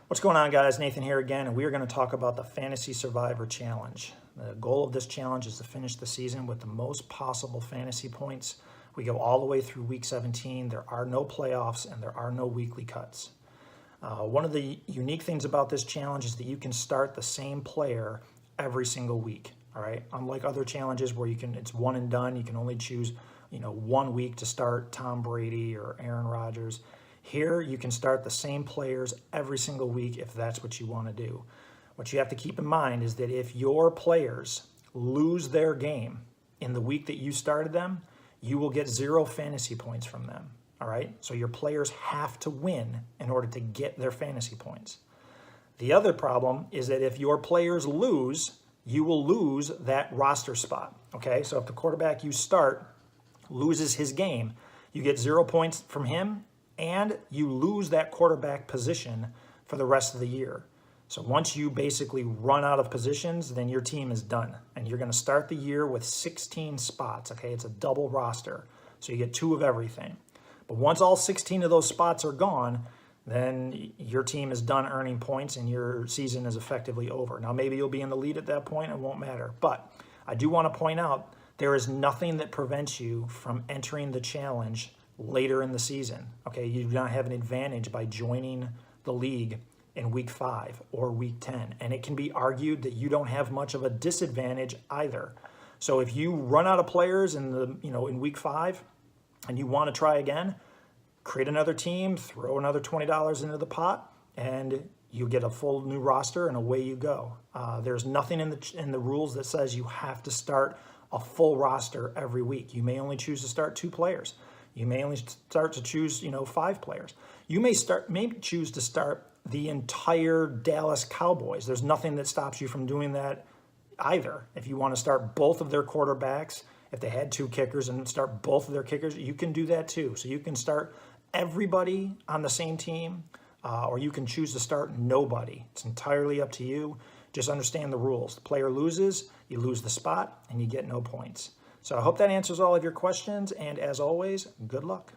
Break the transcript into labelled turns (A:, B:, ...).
A: What's going on, guys? Nathan here again, and we are going to talk about the Fantasy Survivor Challenge. The goal of this challenge is to finish the season with the most possible fantasy points. We go all the way through week 17. There are no playoffs and there are no weekly cuts. One of the unique things about this challenge is that you can start the same player every single week. All right, unlike other challenges where it's one and done, you can only choose 1 week to start Tom Brady or Aaron Rodgers. Here, you can start the same players every single week if that's what you want to do. What you have to keep in mind is that if your players lose their game in the week that you started them, you will get 0 fantasy points from them. All right, so your players have to win in order to get their fantasy points. The other problem is that if your players lose, you will lose that roster spot. Okay, so if the quarterback you start loses his game, you get 0 points from him, and you lose that quarterback position for the rest of the year. So once you basically run out of positions, then your team is done. And you're going to start the year with 16 spots, okay? It's a double roster, so you get 2 of everything. But once all 16 of those spots are gone, then your team is done earning points and your season is effectively over. Now, maybe you'll be in the lead at that point, it won't matter. But I do want to point out there is nothing that prevents you from entering the challenge later in the season. Okay, you do not have an advantage by joining the league in week 5 or week 10. And it can be argued that you don't have much of a disadvantage either. So if you run out of players in week 5 and you want to try again, create another team, throw another $20 into the pot, and you get a full new roster, and away you go. There's nothing in the rules that says you have to start a full roster every week. You may only choose to start 2 players. You may only start to choose, 5 players. You may choose to start the entire Dallas Cowboys. There's nothing that stops you from doing that either. If you want to start both of their quarterbacks, if they had 2 kickers and start both of their kickers, you can do that too. So you can start everybody on the same team, or you can choose to start nobody. It's entirely up to you. Just understand the rules. The player loses, you lose the spot, and you get no points. So I hope that answers all of your questions, and as always, good luck.